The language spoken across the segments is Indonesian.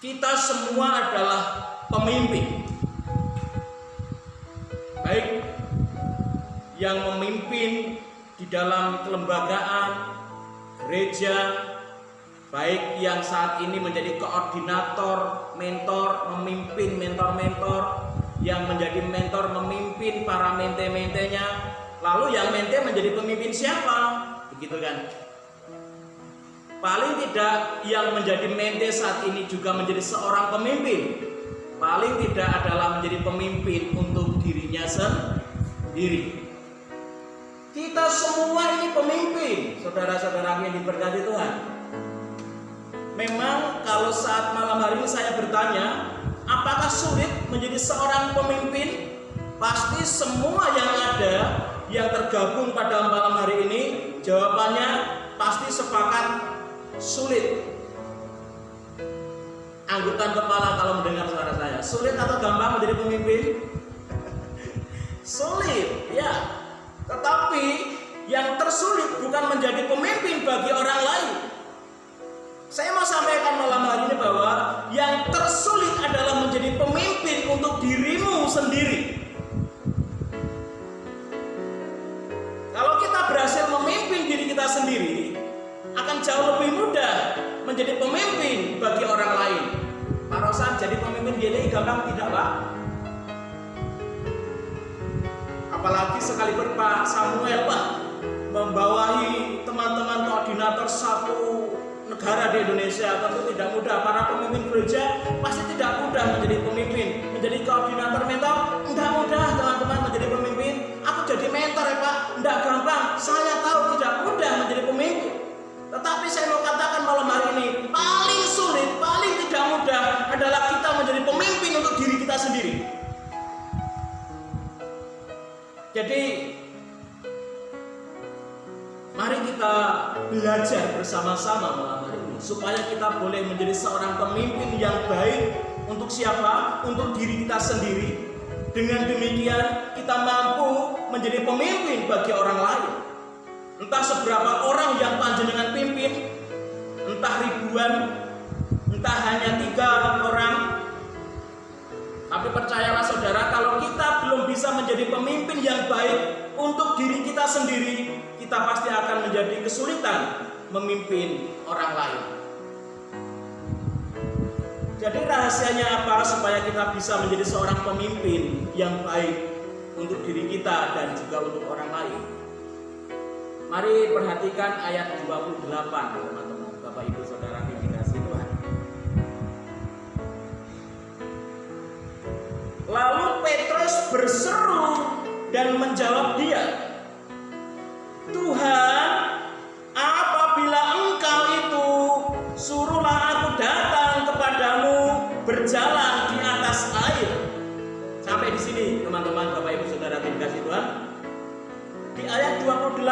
Kita semua adalah pemimpin, baik yang memimpin di dalam kelembagaan, gereja, baik yang saat ini menjadi koordinator, mentor, memimpin mentor-mentor, yang menjadi mentor memimpin para mente-mentenya, lalu yang mente menjadi pemimpin siapa? Begitu kan? Paling tidak yang menjadi mente saat ini juga menjadi seorang pemimpin. Paling tidak adalah menjadi pemimpin untuk dirinya sendiri. Kita semua ini pemimpin, saudara-saudara yang diberkati Tuhan. Memang kalau saat malam hari ini saya bertanya, apakah sulit menjadi seorang pemimpin? Pasti semua yang ada yang tergabung pada malam hari ini, jawabannya pasti sepakat sulit. Anggutan kepala kalau mendengar suara saya, sulit atau gampang menjadi pemimpin? Sulit, ya. Tetapi yang tersulit bukan menjadi pemimpin bagi orang lain. Saya mau sampaikan malam hari ini bahwa yang tersulit adalah menjadi pemimpin untuk dirimu sendiri. Kalau kita berhasil memimpin diri kita sendiri, akan jauh lebih mudah menjadi pemimpin bagi orang lain. Pak Rosan jadi pemimpin gini gampang tidak, Pak? Apalagi sekalipun Pak Samuel, Pak, membawahi teman-teman koordinator satu negara di Indonesia, tentu tidak mudah. Para pemimpin gereja pasti tidak mudah menjadi pemimpin, menjadi koordinator mentor. Tidak mudah teman-teman menjadi pemimpin. Aku jadi mentor ya Pak, tidak gampang. Saya tahu tidak mudah menjadi pemimpin. Tetapi saya mau katakan malam hari ini, paling sulit, paling tidak mudah adalah kita menjadi pemimpin untuk diri kita sendiri. Jadi mari kita belajar bersama-sama malam hari ini supaya kita boleh menjadi seorang pemimpin yang baik untuk siapa? Untuk diri kita sendiri. Dengan demikian kita mampu menjadi pemimpin bagi orang lain. Entah seberapa orang yang panjenengan pimpin, entah ribuan, entah hanya 3 orang. Tapi percayalah saudara, kalau kita belum bisa menjadi pemimpin yang baik untuk diri kita sendiri, kita pasti akan menjadi kesulitan memimpin orang lain. Jadi rahasianya apa supaya kita bisa menjadi seorang pemimpin yang baik untuk diri kita dan juga untuk orang lain? Mari perhatikan ayat 28 teman-teman, Bapak Ibu Saudara yang dikasihi Tuhan. Lalu Petrus berseru dan menjawab dia, Tuhan, apabila Engkau itu, suruhlah aku datang kepadamu berjalan di atas air. Sampai di sini teman-teman, Bapak Ibu Saudara yang dikasihi Tuhan. Di ayat 28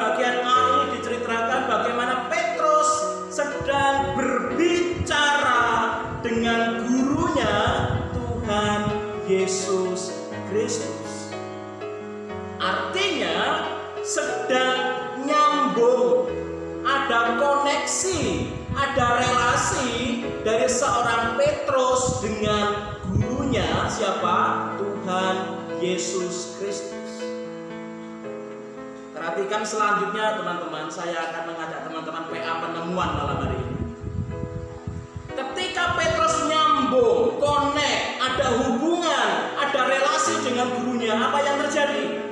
bagian A ini diceritakan bagaimana Petrus sedang berbicara dengan gurunya Tuhan Yesus Kristus. Artinya sedang nyambung, ada koneksi, ada relasi dari seorang Petrus dengan gurunya siapa? Tuhan Yesus Kristus. Perhatikan selanjutnya teman-teman, saya akan mengajak teman-teman PA penemuan malam hari ini. Ketika Petrus nyambung, connect, ada hubungan, ada relasi dengan gurunya, apa yang terjadi?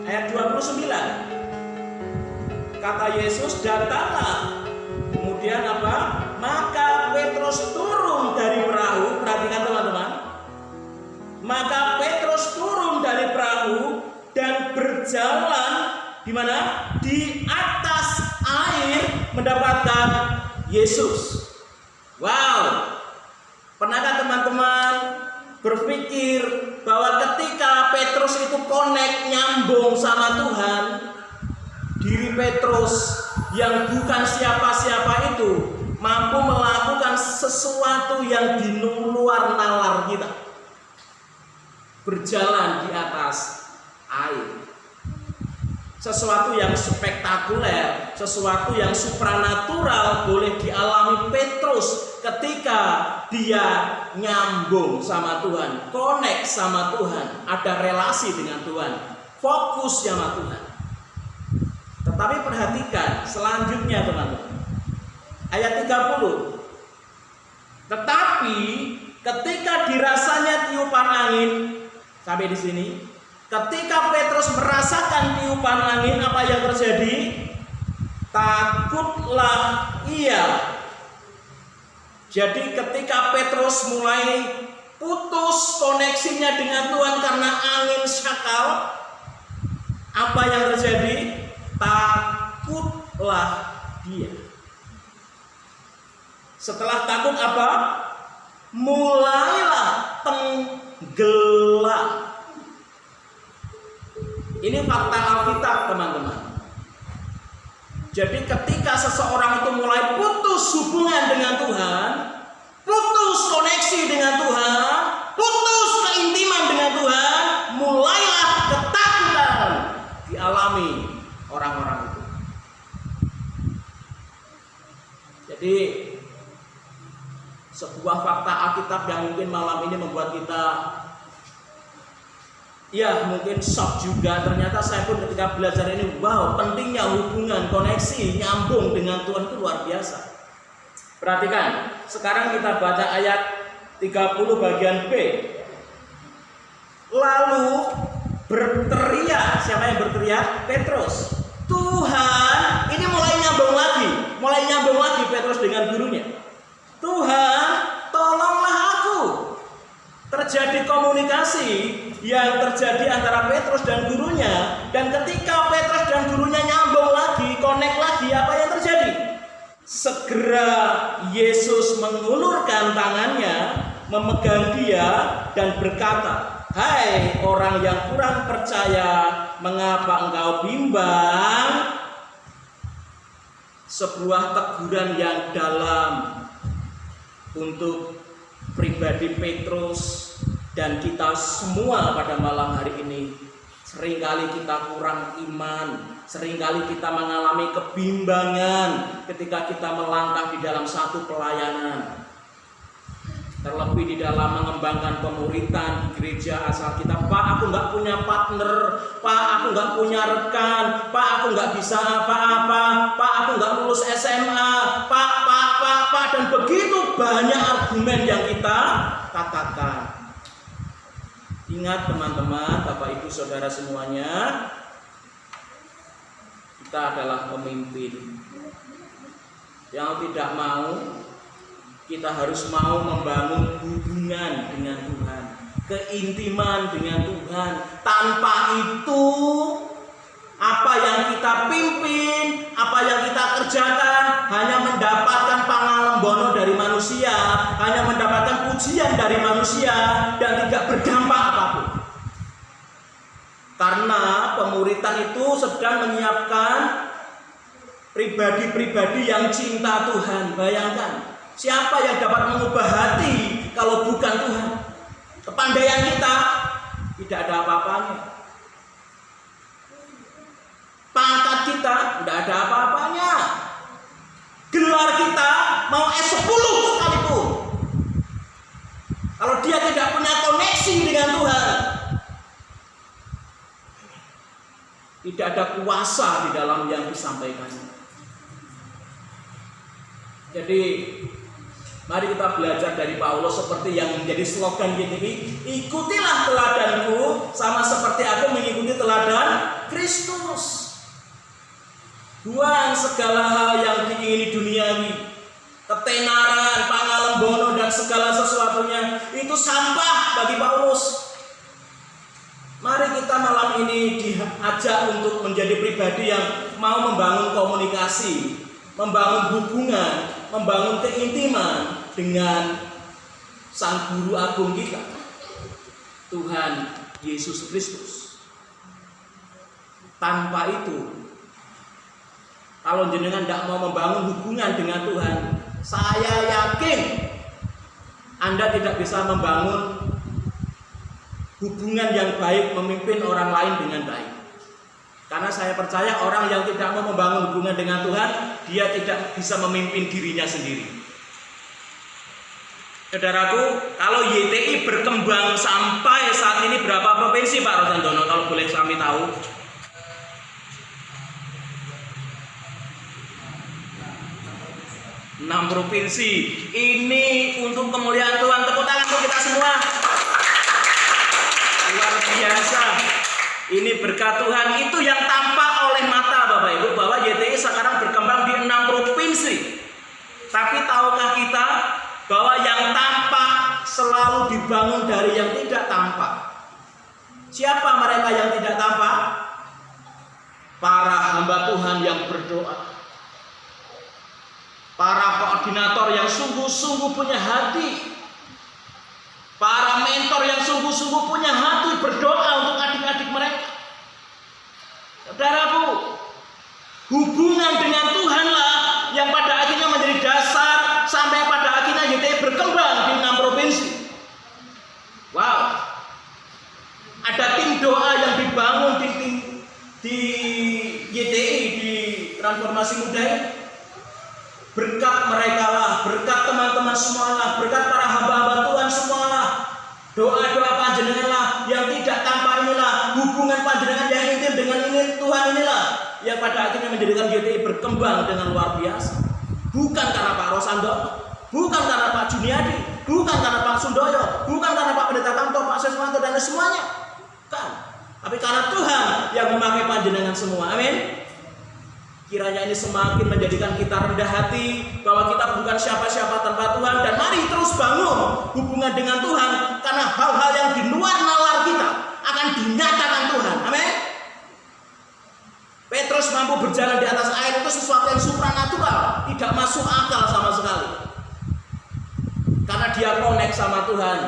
Ayat 29. Kata Yesus, datanglah. Kemudian apa? Maka Petrus turun dari perahu. Perhatikan teman-teman. Maka Petrus turun dari perahu dan berjalan di mana? Di atas air mendapatkan Yesus. Wow. Pernahkah teman-teman berpikir bahwa ketika Petrus itu connect, nyambung sama Tuhan, diri Petrus yang bukan siapa-siapa itu mampu melakukan sesuatu yang di luar nalar kita. Berjalan di atas air. sesuatu yang spektakuler, sesuatu yang supranatural boleh dialami Petrus ketika dia nyambung sama Tuhan, connect sama Tuhan, ada relasi dengan Tuhan, fokus sama Tuhan. Tetapi perhatikan selanjutnya teman-teman, ayat 30. Tetapi ketika dirasanya tiupan angin, sampai di sini, ketika Petrus merasakan tiupan angin, apa yang terjadi? Takutlah ia. Jadi ketika Petrus mulai putus koneksinya dengan Tuhan karena angin syakal, apa yang terjadi? Takutlah dia. Setelah takut apa? Mulailah tenggelam. Ini fakta Alkitab teman-teman. Jadi ketika seseorang itu mulai putus hubungan dengan Tuhan, putus koneksi dengan Tuhan, putus keintiman dengan Tuhan, mulailah ketakutan dialami orang-orang itu. Jadi sebuah fakta Alkitab yang mungkin malam ini membuat kita mungkin shock juga. Ternyata saya pun ketika belajar ini, wow, pentingnya hubungan, koneksi, nyambung dengan Tuhan itu luar biasa. Perhatikan, sekarang kita baca ayat 30 bagian B. Lalu berteriak, siapa yang berteriak? Petrus. Tuhan, ini mulai nyambung lagi Petrus dengan gurunya. Tuhan, tolonglah aku. Terjadi komunikasi yang terjadi antara Petrus dan gurunya, dan ketika Petrus dan gurunya nyambung lagi, connect lagi, apa yang terjadi? Segera Yesus mengulurkan tangannya, memegang dia dan berkata, "Hai orang yang kurang percaya, mengapa engkau bimbang?" Sebuah teguran yang dalam untuk pribadi Petrus dan kita semua pada malam hari ini. Seringkali kita kurang iman, seringkali kita mengalami kebimbangan ketika kita melangkah di dalam satu pelayanan. Terlebih di dalam mengembangkan pemuritan di gereja asal kita. Pak, aku nggak punya partner. Pak, aku nggak punya rekan. Pak, aku nggak bisa apa-apa. Pak, aku nggak lulus SMA. Pak, dan begitu banyak argumen yang kita katakan. Ingat teman-teman, Bapak Ibu Saudara semuanya, kita adalah pemimpin. Yang tidak mau, kita harus mau membangun hubungan dengan Tuhan, keintiman dengan Tuhan. Tanpa itu, apa yang kita pimpin, apa yang kita kerjakan hanya mendapatkan pangalembono dari manusia, hanya mendapatkan pujian dari manusia, dan tidak berdampak apapun. Karena pemuritan itu sedang menyiapkan pribadi-pribadi yang cinta Tuhan. Bayangkan, siapa yang dapat mengubah hati kalau bukan Tuhan? Kepandaian kita tidak ada apa-apanya. Pangkat kita tidak ada apa-apanya. Gelar kita mau S10 sekalipun, kalau dia tidak punya koneksi dengan Tuhan, tidak ada kuasa di dalam yang disampaikan. Jadi mari kita belajar dari Paulus seperti yang menjadi slogan ini, ikutilah teladanku sama seperti aku mengikuti teladan Kristus. Buang segala hal yang diingini duniawi, ketenaran, pangalembono dan segala sesuatunya, itu sampah bagi Paulus. Mari kita malam ini diajak untuk menjadi pribadi yang mau membangun komunikasi, membangun hubungan, membangun keintiman dengan Sang Guru Agung kita, Tuhan Yesus Kristus. Tanpa itu, kalau jenengan tidak mau membangun hubungan dengan Tuhan, saya yakin Anda tidak bisa membangun hubungan yang baik, memimpin orang lain dengan baik. Karena saya percaya orang yang tidak mau membangun hubungan dengan Tuhan, dia tidak bisa memimpin dirinya sendiri. Saudaraku, kalau YTI berkembang sampai saat ini berapa provinsi Pak Rosantono, kalau boleh kami tahu? 6 provinsi. Ini untuk kemuliaan Tuhan. Tepuk tangan untuk kita semua. Luar biasa. Ini berkat Tuhan. Itu yang tampak oleh mata Bapak Ibu, bahwa YTI sekarang berkembang di 6 provinsi. Tapi tahukah kita bahwa yang tampak selalu dibangun dari yang tidak tampak? Siapa mereka yang tidak tampak? Para hamba Tuhan yang berdoa, para koordinator yang sungguh-sungguh punya hati, para mentor yang sungguh-sungguh punya hati berdoa untuk adik-adik mereka. Saudaraku, hubungan dengan Tuhanlah yang pada akhirnya menjadi dasar sampai pada akhirnya YTI berkembang di 6 provinsi. Wow, ada tim doa yang dibangun di YTI, di Transformasi Muda ini. Berkat mereka lah, berkat teman-teman semualah, berkat para hamba-hamba Tuhan semualah, doa-doa panjenengan lah yang tidak tampak inilah, hubungan panjenengan yang intim dengan ini Tuhan inilah yang pada akhirnya menjadikan YTI berkembang dengan luar biasa. Bukan karena Pak Rosantono, bukan karena Pak Juniadi, bukan karena Pak Sundoyo, bukan karena Pak Pendeta Kamto, Pak Seswanto dan semuanya, bukan. Tapi karena Tuhan yang memakai panjenengan semua. Amin. Kiranya ini semakin menjadikan kita rendah hati bahwa kita bukan siapa-siapa tanpa Tuhan, dan mari terus bangun hubungan dengan Tuhan, karena hal-hal yang di luar nalar kita akan dinyatakan Tuhan. Amin. Petrus mampu berjalan di atas air itu sesuatu yang supranatural, tidak masuk akal sama sekali. Karena dia connect sama Tuhan.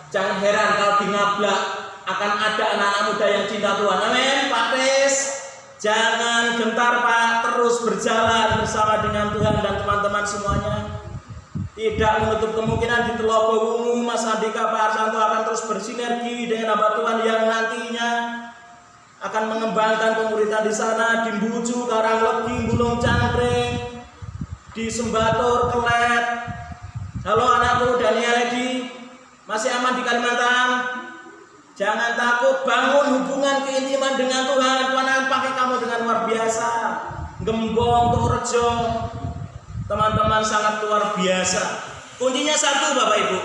Jangan heran kalau di Ngablak akan ada anak-anak muda yang cinta Tuhan. Amin. Pak Pes, jangan gentar Pak, terus berjalan bersama dengan Tuhan dan teman-teman semuanya. Tidak menutup kemungkinan di Telogowungu Mas Andika, Pak Arsanto akan terus bersinergi dengan hamba Tuhan yang nantinya akan mengembangkan pemuritan di sana, di Mbuju, Karanglegi, Bulung Cangkring, di Sembatur, Kelet. Halo anakku Daniel Edi, masih aman di Kalimantan? Jangan takut, bangun hubungan keintiman dengan Tuhan. Tuhan akan pakai kamu dengan luar biasa. Gembong, Torejo, teman-teman sangat luar biasa. Kuncinya satu Bapak Ibu,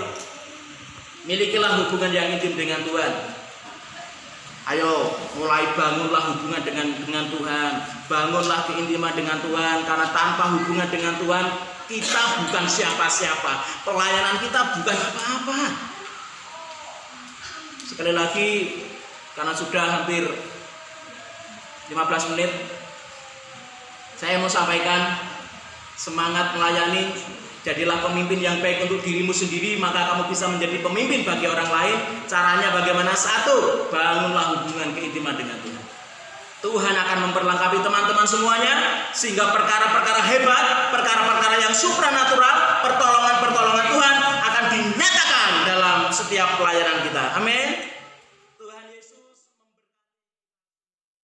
milikilah hubungan yang intim dengan Tuhan. Ayo mulai bangunlah hubungan dengan Tuhan, bangunlah keintiman dengan Tuhan, karena tanpa hubungan dengan Tuhan kita bukan siapa-siapa, pelayanan kita bukan apa-apa. Sekali lagi, karena sudah hampir 15 menit, saya mau sampaikan semangat melayani. Jadilah pemimpin yang baik untuk dirimu sendiri, maka kamu bisa menjadi pemimpin bagi orang lain. Caranya bagaimana? Satu, bangunlah hubungan keintiman dengan Tuhan. Tuhan akan memperlengkapi teman-teman semuanya, sehingga perkara-perkara hebat, perkara-perkara yang supranatural, pertolongan-pertolongan Tuhan akan dinyatakan dalam setiap pelayanan kita. Amin.